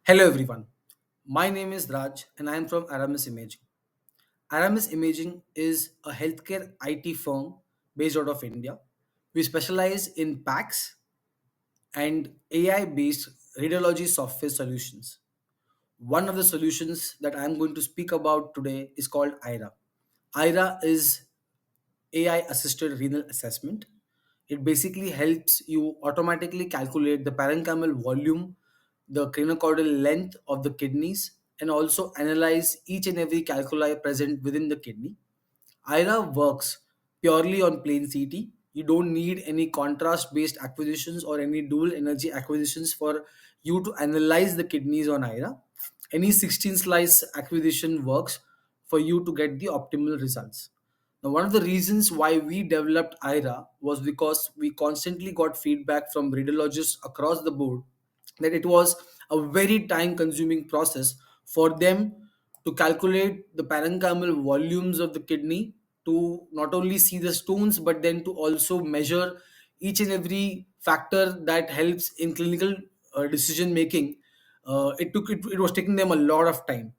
Hello everyone. My name is Raj and I am from Aramis Imaging. Aramis Imaging is a healthcare IT firm based out of India. We specialize in PACS and AI based radiology software solutions. One of the solutions that I am going to speak about today is called AIRA. AIRA is AI assisted renal assessment. It basically helps you automatically calculate the parenchymal volume, the crinocaudal length of the kidneys, and also analyze each and every calculi present within the kidney. IRA works purely on plain CT. You don't need any contrast based acquisitions or any dual energy acquisitions for you to analyze the kidneys on IRA. Any 16 slice acquisition works for you to get the optimal results. Now, one of the reasons why we developed IRA was because we constantly got feedback from radiologists across the board that it was a very time consuming process for them to calculate the parenchymal volumes of the kidney, to not only see the stones but then to also measure each and every factor that helps in clinical decision making. It was taking them a lot of time,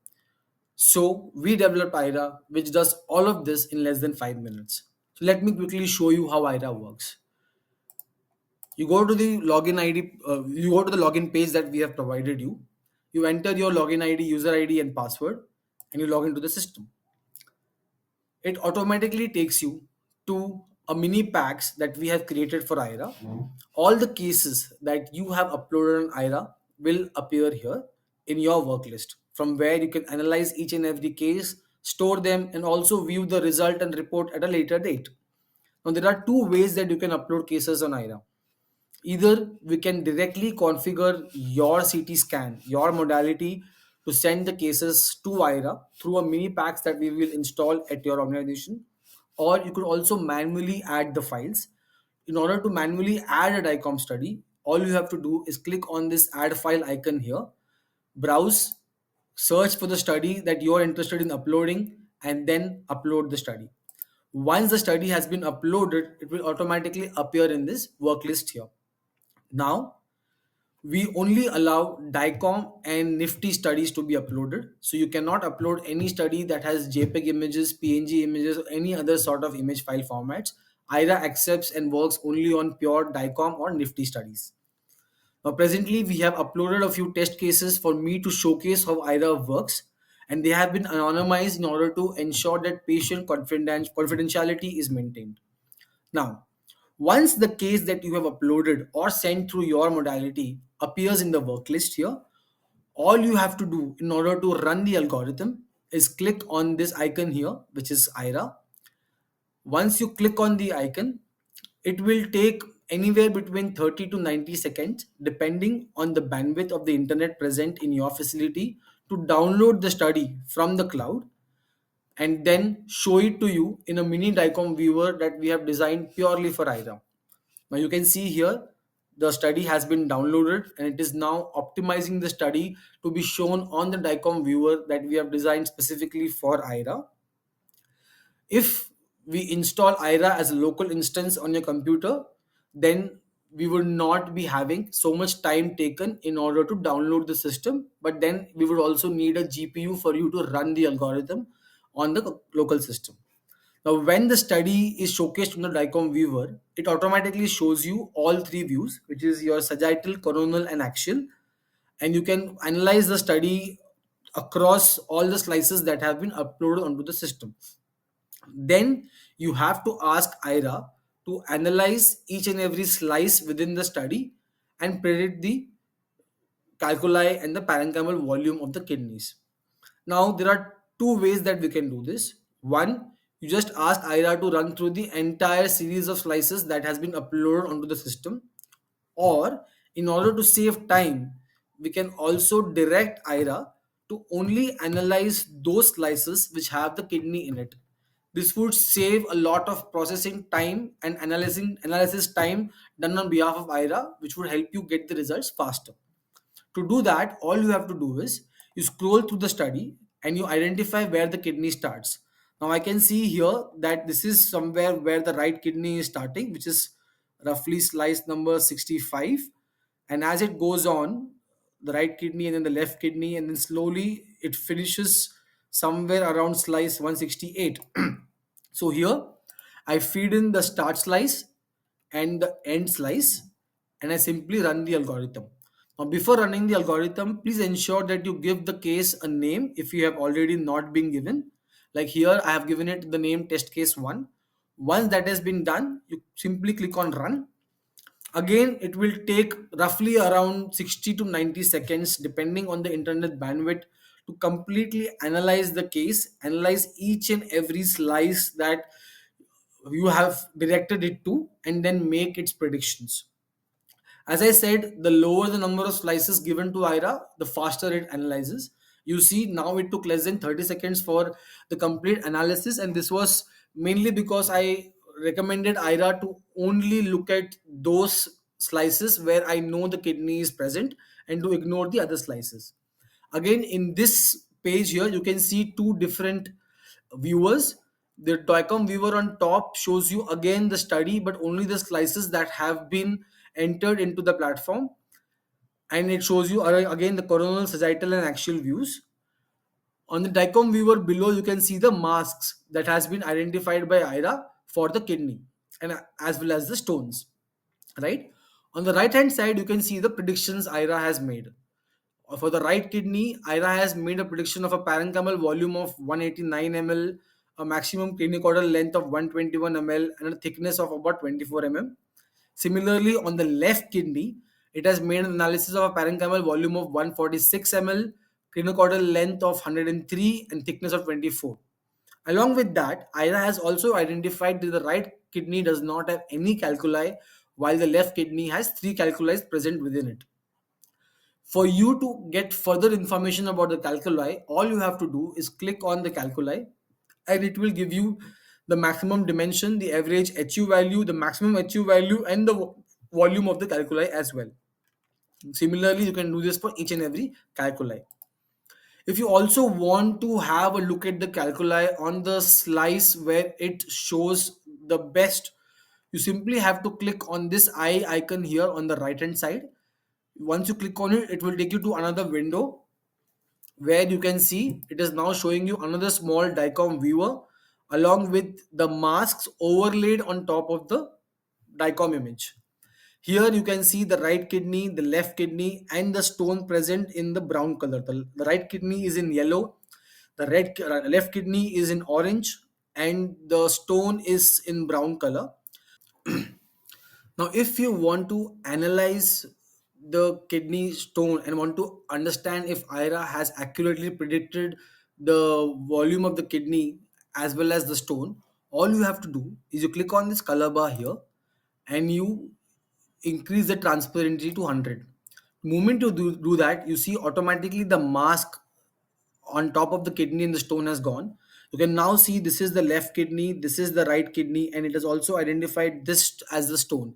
so we developed IRA, which does all of this in less than 5 minutes. So let me quickly show you how IRA works. You go to the login ID, you go to the login page that we have provided you. You enter your login ID, user ID, and password, and you log into the system. It automatically takes you to a mini packs that we have created for IRA. All the cases that you have uploaded on IRA will appear here in your work list, from where you can analyze each and every case, store them, and also view the result and report at a later date. Now, there are two ways that you can upload cases on IRA. Either we can directly configure your CT scan, your modality, to send the cases to IRA through a mini packs that we will install at your organization, or you could also manually add the files. In order to manually add a DICOM study, all you have to do is click on this add file icon here, browse, search for the study that you are interested in uploading, and then upload the study. Once the study has been uploaded, it will automatically appear in this work list here. Now, we only allow DICOM and Nifty studies to be uploaded. So you cannot upload any study that has JPEG images, PNG images, or any other sort of image file formats. IRA accepts and works only on pure DICOM or Nifty studies. Now, presently, we have uploaded a few test cases for me to showcase how IRA works, and they have been anonymized in order to ensure that patient confidentiality is maintained. Now, once the case that you have uploaded or sent through your modality appears in the work list here, all you have to do in order to run the algorithm is click on this icon here, which is IRA. Once you click on the icon, it will take anywhere between 30 to 90 seconds, depending on the bandwidth of the internet present in your facility, to download the study from the cloud and then show it to you in a mini DICOM viewer that we have designed purely for IRA. Now you can see here the study has been downloaded and it is now optimizing the study to be shown on the DICOM viewer that we have designed specifically for IRA. If we install IRA as a local instance on your computer, then we would not be having so much time taken in order to download the system, but then we would also need a GPU for you to run the algorithm on the local system. Now, when the study is showcased on the DICOM viewer, it automatically shows you all three views, which is your sagittal, coronal, and axial, and you can analyze the study across all the slices that have been uploaded onto the system. Then you have to ask IRA to analyze each and every slice within the study and predict the calculi and the parenchymal volume of the kidneys. Now, there are two ways that we can do this. One, you just ask IRA to run through the entire series of slices that has been uploaded onto the system. Or, in order to save time, we can also direct IRA to only analyze those slices which have the kidney in it. This would save a lot of processing time and analysis time done on behalf of IRA, which would help you get the results faster. To do that, all you have to do is you scroll through the study and you identify where the kidney starts. Now I can see here that this is somewhere where the right kidney is starting, which is roughly slice number 65. And as it goes on, the right kidney, and then the left kidney, and then slowly it finishes somewhere around slice 168. So here I feed in the start slice and the end slice, and I simply run the algorithm. Now, before running the algorithm, please ensure that you give the case a name if you have already not been given. Like here, I have given it the name test case 1. Once that has been done, you simply click on run. Again, it will take roughly around 60 to 90 seconds, depending on the internet bandwidth, to completely analyze the case, analyze each and every slice that you have directed it to, and then make its predictions. As I said, the lower the number of slices given to AIRA, the faster it analyzes. You see, now it took less than 30 seconds for the complete analysis, and this was mainly because I recommended AIRA to only look at those slices where I know the kidney is present and to ignore the other slices. Again, in this page here, you can see two different viewers. The DICOM viewer on top shows you again the study, but only the slices that have been entered into the platform, and it shows you again the coronal, sagittal, and axial views. On the DICOM viewer below, you can see the masks that has been identified by AIRA for the kidney, and as well as the stones. Right. On the right hand side, you can see the predictions AIRA has made. For the right kidney, AIRA has made a prediction of a parenchymal volume of 189 ml, a maximum clinical length of 121 ml, and a thickness of about 24 mm. Similarly, on the left kidney, it has made an analysis of a parenchymal volume of 146 ml, clinical length of 103, and thickness of 24. Along with that, AIRA has also identified that the right kidney does not have any calculi, while the left kidney has three calculi present within it. For you to get further information about the calculi, all you have to do is click on the calculi, and it will give you the maximum dimension, the average HU value, the maximum HU value, and the volume of the calculi as well. Similarly, you can do this for each and every calculi. If you also want to have a look at the calculi on the slice where it shows the best, you simply have to click on this eye icon here on the right hand side. Once you click on it, it will take you to another window where you can see it is now showing you another small DICOM viewer along with the masks overlaid on top of the DICOM image. Here you can see the right kidney, the left kidney, and the stone present in the brown color. The right kidney is in yellow, the left kidney is in orange, and the stone is in brown color. Now, if you want to analyze the kidney stone and want to understand if AIRA has accurately predicted the volume of the kidney as well as the stone, all you have to do is you click on this color bar here and you increase the transparency to 100. The moment you do that, you see automatically the mask on top of the kidney and the stone has gone. You can now see this is the left kidney, this is the right kidney, and it has also identified this as the stone.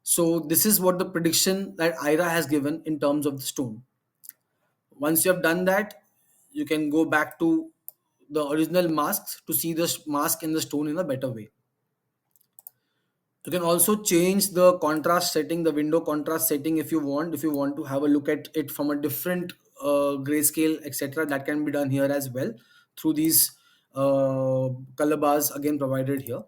So this is what the prediction that AIRA has given in terms of the stone. Once you have done that, you can go back to the original masks to see the mask and the stone in a better way. You can also change the contrast setting, the window contrast setting if you want. If you want to have a look at it from a different grayscale, etc., that can be done here as well through these color bars again provided here.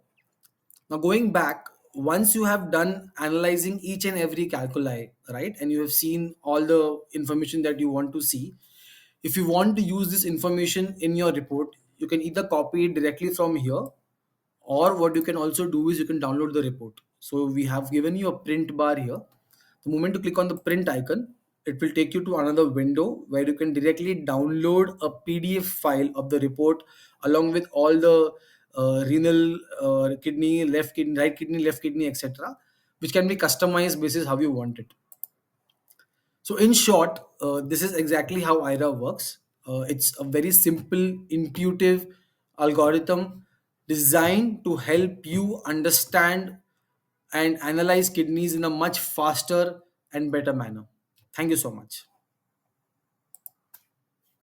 Now, going back, once you have done analyzing each and every calculi, right, and you have seen all the information that you want to see, if you want to use this information in your report, you can either copy it directly from here, or what you can also do is you can download the report. So we have given you a print bar here. The moment you click on the print icon, it will take you to another window where you can directly download a PDF file of the report along with all the renal, kidney, left kidney, right kidney, left kidney, etc., which can be customized basis how you want it. So, in short, this is exactly how AIRA works. It's a very simple, intuitive algorithm designed to help you understand and analyze kidneys in a much faster and better manner. Thank you so much.